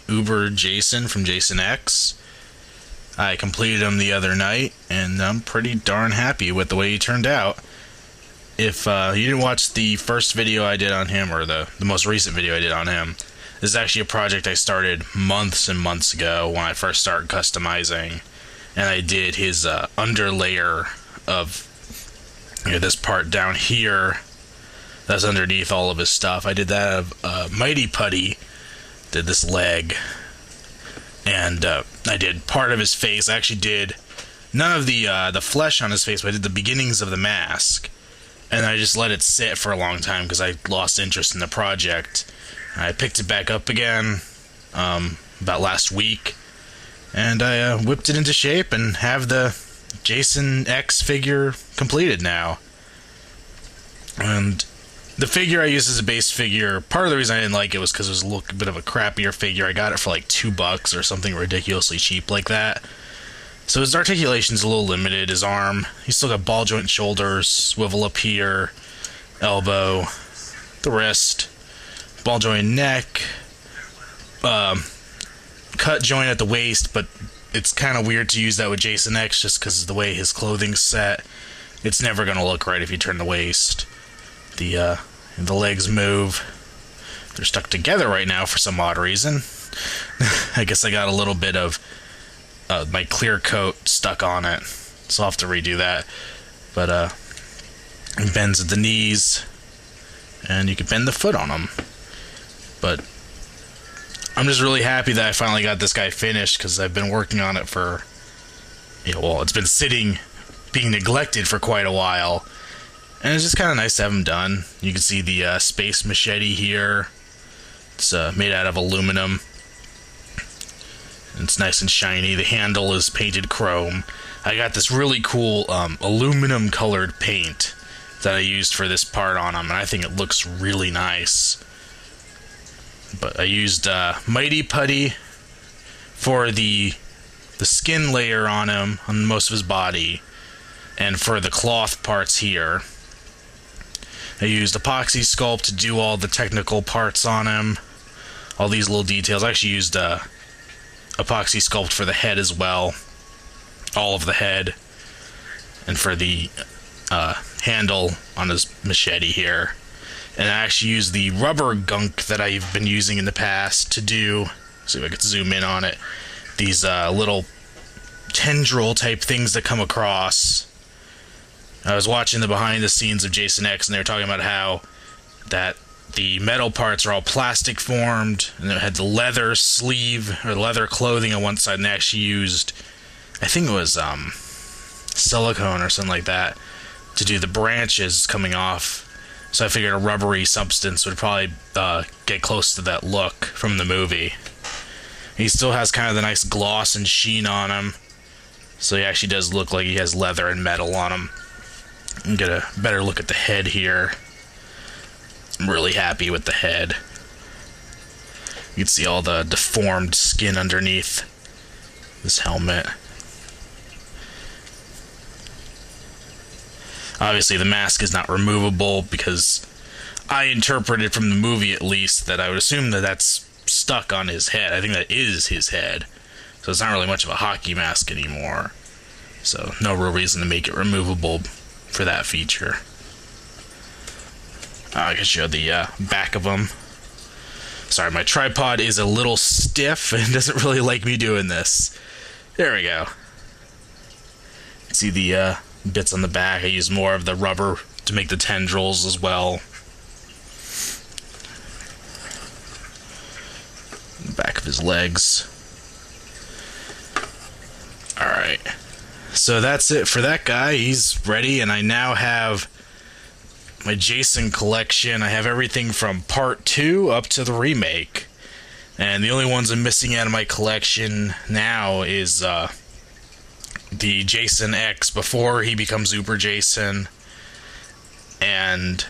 Uber Jason from Jason X. I completed him the other night, and I'm pretty darn happy with the way he turned out. If you didn't watch the first video I did on him, or the most recent video I did on him, this is actually a project I started months and months ago when I first started customizing, and I did his underlayer of this part down here that's underneath all of his stuff. I did that of Mighty Putty, did this leg, and I did part of his face. I actually did none of the flesh on his face, but I did the beginnings of the mask, and I just let it sit for a long time because I lost interest in the project. I picked it back up again about last week, and I whipped it into shape and have the Jason X figure completed now. And the figure I used as a base figure, part of the reason I didn't like it was because it was a bit of a crappier figure. I got it for like $2 or something ridiculously cheap like that. So his articulation's a little limited. His arm, he's still got ball joint shoulders, swivel up here, elbow, the wrist, ball joint neck, cut joint at the waist, but it's kind of weird to use that with Jason X just because of the way his clothing's set. It's never going to look right if you turn the waist. The legs move. They're stuck together right now for some odd reason. I guess I got a little bit of my clear coat stuck on it, so I'll have to redo that. But it bends at the knees, and you can bend the foot on them. But I'm just really happy that I finally got this guy finished, because I've been working on it for, it's been sitting, being neglected for quite a while. And it's just kind of nice to have him done. You can see the space machete here. It's made out of aluminum. It's nice and shiny. The handle is painted chrome. I got this really cool aluminum colored paint that I used for this part on him, and I think it looks really nice. But I used Mighty Putty for the skin layer on him, on most of his body, and for the cloth parts here. I used Epoxy Sculpt to do all the technical parts on him, all these little details. I actually used Epoxy Sculpt for the head as well, all of the head, and for the handle on his machete here. And I actually used the rubber gunk that I've been using in the past to do, see if I can zoom in on it, these little tendril type things that come across. I was watching the behind the scenes of Jason X, and they were talking about how that the metal parts are all plastic formed, and it had the leather sleeve, or leather clothing on one side, and they actually used, I think it was silicone or something like that, to do the branches coming off. So I figured a rubbery substance would probably get close to that look from the movie. He still has kind of the nice gloss and sheen on him, so he actually does look like he has leather and metal on him. And get a better look at the head here. I'm really happy with the head. You can see all the deformed skin underneath this helmet. Obviously the mask is not removable because I interpreted from the movie at least that I would assume that that's stuck on his head. I think that is his head. So it's not really much of a hockey mask anymore. So no real reason to make it removable for that feature. I can show the back of them. Sorry, my tripod is a little stiff and doesn't really like me doing this. There we go. See the bits on the back. I use more of the rubber to make the tendrils as well. The back of his legs. Alright. So that's it for that guy. He's ready, and I now have my Jason collection. I have everything from part 2 up to the remake. And the only ones I'm missing out of my collection now is the Jason X before he becomes Uber Jason. And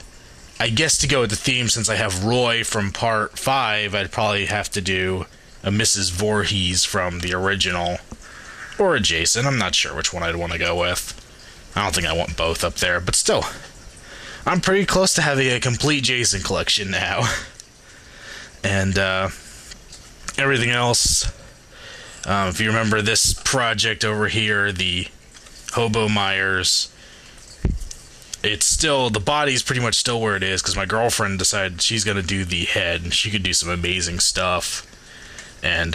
I guess to go with the theme, since I have Roy from part 5, I'd probably have to do a Mrs. Voorhees from the original. Or a Jason. I'm not sure which one I'd want to go with. I don't think I want both up there, but still. I'm pretty close to having a complete Jason collection now. And everything else, if you remember this project over here, the Hobo Myers, it's still, the body's pretty much still where it is, because my girlfriend decided she's going to do the head, and she could do some amazing stuff. And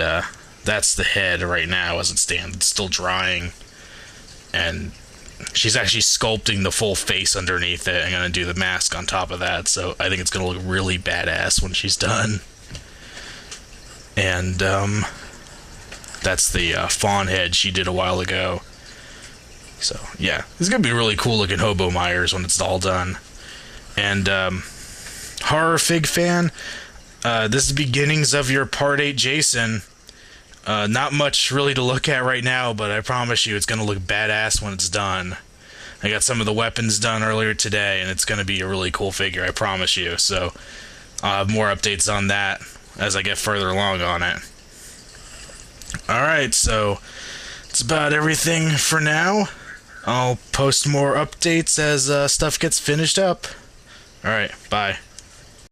that's the head right now as it stands. It's still drying, and she's actually sculpting the full face underneath it and going to do the mask on top of that, so I think it's going to look really badass when she's done. And that's the fawn head she did a while ago. So yeah, it's going to be a really cool looking Hobo Myers when it's all done. And Horror Fig fan, this is the beginnings of your Part 8 Jason. Not much really to look at right now, but I promise you it's going to look badass when it's done. I got some of the weapons done earlier today, and it's going to be a really cool figure, I promise you. So I'll have more updates on that as I get further along on it. Alright, so that's about everything for now. I'll post more updates as stuff gets finished up. Alright, bye.